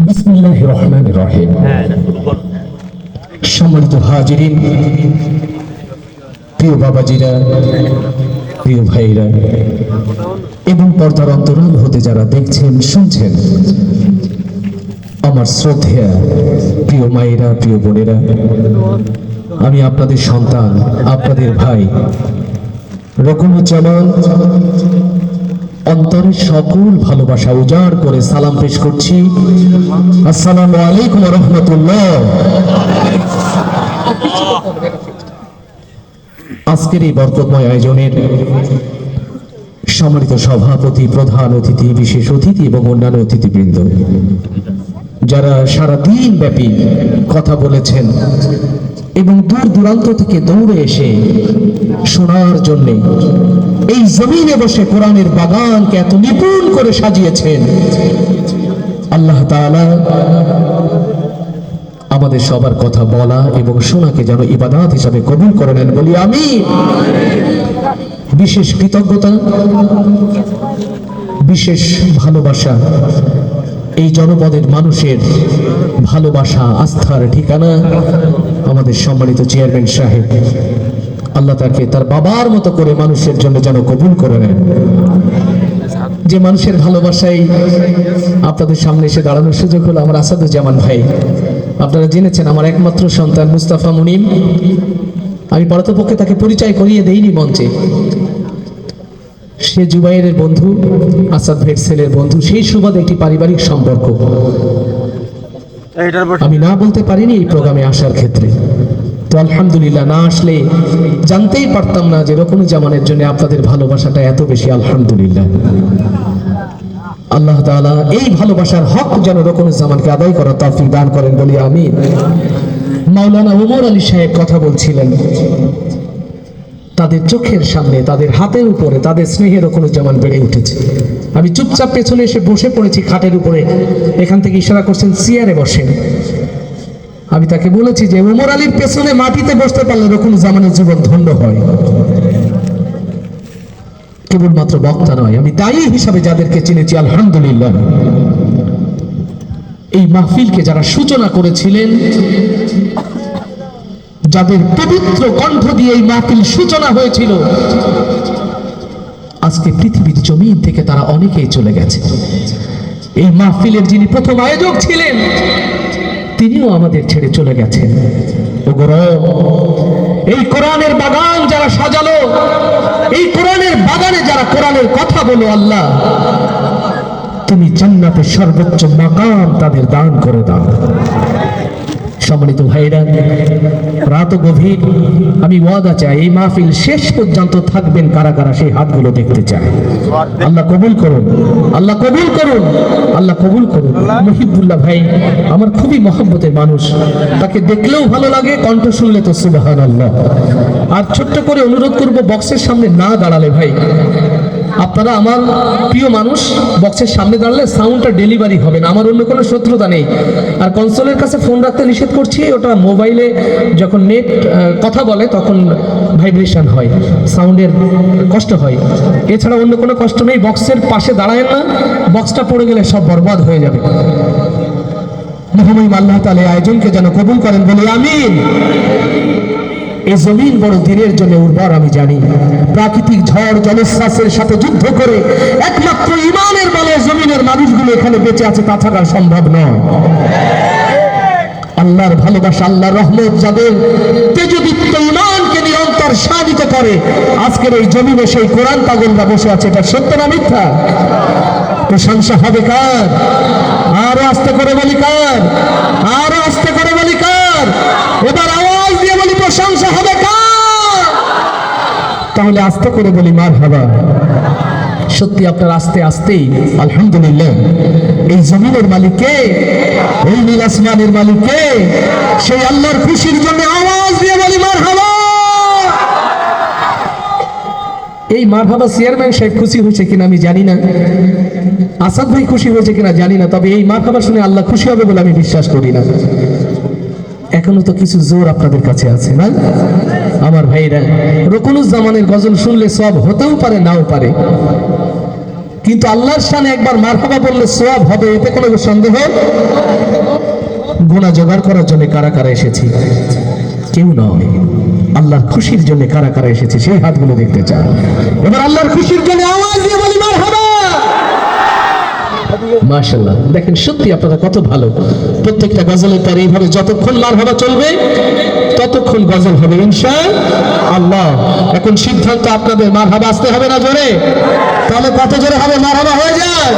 বিসমিল্লাহির রহমানির রহিম। সম্মানিত হাজিরিন, প্রিয় বাবাজিরা, প্রিয় ভাইরা এবং পর্দার অন্তরাল হতে যারা দেখছেন শুনছেন, আমার শ্রদ্ধেয়া প্রিয় মায়েরা, প্রিয় বোনেরা, আমি আপনাদের সন্তান, আপনাদের ভাই রকমুজ্জামান অন্তরের সকল ভালোবাসা উজাড় করে সালাম পেশ করছি। আসসালামু আলাইকুম ওয়া রাহমাতুল্লাহ। আজকের এই বরকতময় আয়োজনের সম্মানিত সভাপতি, প্রধান অতিথি, বিশেষ অতিথি এবং অন্যান্য অতিথিবৃন্দ, যারা সারা দিন ব্যাপী কথা বলেছেন এবং দূর দূরান্ত থেকে দৌড়ে এসে শোনার জন্য এই জমিনে বসে কোরআনের বাগানকে এত নিপুণ করে সাজিয়েছেন, আল্লাহ তাআলা আমাদের সবার কথা বলা এবং শোনাকে যেন ইবাদত হিসাবে কবুল করে নেন, বলি আমিন। বিশেষ কৃতজ্ঞতা, বিশেষ ভালোবাসা এই জনপদের মানুষের ভালোবাসা, আস্থার ঠিকানা আমাদের সম্মানিত চেয়ারম্যান সাহেব, আল্লাহ তাকে তার বাবার মতো করে মানুষের জন্য যেন কবুল করে নেন। যে মানুষের ভালোবাসায় আপনাদের সামনে এসে দাঁড়ানোর সুযোগ হলো আমার আসাদুজ্জামান ভাই। আপনারা জেনেছেন আমার একমাত্র সন্তান মুস্তাফা মুনিম। আমি পারতপক্ষে তাকে পরিচয় করিয়ে দেইনি মঞ্চে। সে জুবাইরের বন্ধু, আসাদ ভাইয়ের ছেলের বন্ধু, সেই সুবাদে একটি পারিবারিক সম্পর্ক। আমি না বলতে পারিনি এই প্রোগ্রামে আসার ক্ষেত্রে, তো আলহামদুলিল্লাহ না আসলে জানতেই পারতাম না যে রকমুজ্জামানের জন্য আপনাদের ভালোবাসাটা এত বেশি। আলহামদুলিল্লাহ, আল্লাহ তাআলা এই ভালোবাসার হক যেন রকমুজ্জামানকে আদায় করার তৌফিক দান করেন, বলি আমিন। মাওলানা ওমর আলী সাহেব কথা বলছিলেন, তাদের চোখের সামনে, তাদের হাতের উপরে তাদের স্নেহের রকমুজ্জামান বেড়ে উঠেছে। আমি চুপচাপ পেছনে এসে বসে পড়েছি খাটের উপরে, এখান থেকে ইশারা করছেন চেয়ারে বসেন। আমি তাকে বলেছি যে ওমর আলীর পেছনে মাটিতে বসতে পারলে রকমুজ্জামানের জীবন ধন্য হয়। কেবলমাত্র বক্তা নয়, আমি দায়ী হিসাবে যাদেরকে চিনেছি, আলহামদুলিল্লাহ এই মাহফিলকে যারা সূচনা করেছিলেন, যাদের পবিত্র কণ্ঠ দিয়ে এই মাহফিল সূচনা হয়েছিল, আজকে পৃথিবীর জমিন থেকে তারা অনেকেই চলে গেছে। এই মাহফিলের যিনি প্রথম আয়োজক ছিলেন, তিনিও আমাদের ছেড়ে চলে গেছেন। এই কোরআনের বাগান যারা সাজালো, এই কোরআনের বাগানে যারা কোরআনের কথা বলো, আল্লাহ তুমি জান্নাতের সর্বোচ্চ মাকাম তাদের দান করে দাও। সম্মানিত ভাইরা, রাত গভীর, আমি ওয়াদা চাই এই মাহফিল শেষ পর্যন্ত থাকবেন কারা কারা, সেই হাতগুলো দেখতে চাই। আল্লাহ কবুল করুন, আল্লাহ কবুল করুন, আল্লাহ কবুল করুন। মুহিবুল্লাহ ভাই আমার খুবই মহব্বতের মানুষ, তাকে দেখলেও ভালো লাগে, কণ্ঠ শুনলে তো সুবহানাল্লাহ। আর ছোট্ট করে অনুরোধ করব, বক্সের সামনে না দাঁড়ালে ভাই, আপনারা আমার প্রিয় মানুষ, বক্সের সামনে দাঁড়ালে সাউন্ডটা ডেলিভারি হবে না। আমার অন্য কোনো শত্রুতা নেই। আর কনসোলের কাছে ফোন রাখতে নিষেধ করছি, ওটা মোবাইলে যখন নেট কথা বলে তখন ভাইব্রেশন হয়, সাউন্ডের কষ্ট হয়। এছাড়া অন্য কোনো কষ্ট নেই। বক্সের পাশে দাঁড়ায় না, বক্সটা পড়ে গেলে সব বরবাদ হয়ে যাবে। মহামহিম আল্লাহ তাআলা আয়োজনকে যেন কবুল করেন, বলি আমিন। এই জমিন বড় দিনের জন্য উর্বর, আমি জানি। প্রাকৃতিক ঝড় জলোচ্ছ্বাসের সাথে যুদ্ধ করে একমাত্র ইমানের বলে জমিনের মানুষগুলো এখানে বেঁচে আছে, তা থাকা সম্ভব নয়। আল্লাহর ভালোবাসা, আল্লাহর রহমত যাদের তেজদীপ্ত ইমানকে নিরন্তর সাধিত করে, আজকের এই জমিনে সেই কোরআন পাগলরা বসে আছে। এটা সত্য না মিথ্যা? প্রশংসা হবে কার? আরো আস্তে করে বলি কার? আরো আস্তে করে বলি কার? এবার আওয়াজ দিয়ে বলি প্রশংসা হবে কার? তাহলে আস্তে করে বলি মারহাবা। সত্যি আপনার আস্তে আস্তেই আলহামদুলিল্লাহ এই জমিনের মালিক কে? এই নীল আসমানের মালিক কে? সেই আল্লাহর খুশির জন্য আওয়াজ দিয়ে বলি মারহাবা। এই মারহাবা চেয়ারম্যান সাহেব খুশি হয়েছে কিনা আমি জানি না, আসাদ ভাই খুশি হয়েছে কিনা জানি না, তবে এই মারহাবা শুনে আল্লাহ খুশি হবে বলে আমি বিশ্বাস করি না। এখনো তো কিছু জোর আপনাদের কাছে আছে না আমার ভাইরা? রকুনুজ্জামানের গজল শুনলে সব হতেও পারে, নাও পারে, কিন্তু আল্লাহর শানে একবার মারহাবা বললে সওয়াব হবে, এতে কোনো সন্দেহ। গুনাহ জোগাড় করার জন্য কারা কারা এসেছি? কেউ নয়। আল্লাহর খুশির জন্য কারা কারা এসেছে সেই হাতগুলো দেখতে চান। এবার আল্লাহর খুশির জন্য আওয়াজ দিয়ে বলি মারহাবা। মাশাআল্লাহ, দেখেন সত্যি আপনারা কত ভালো। প্রত্যেকটা গজলের পরে এইভাবে যতক্ষণ মারহাবা চলবে ততক্ষণ গজল হবে ইনশাআল্লাহ। এখন সিদ্ধান্ত আপনাদের, মারহাবা আসতে হবে না জোরে? তাহলে কত জোরে হবে মারহাবা হয়ে যায়?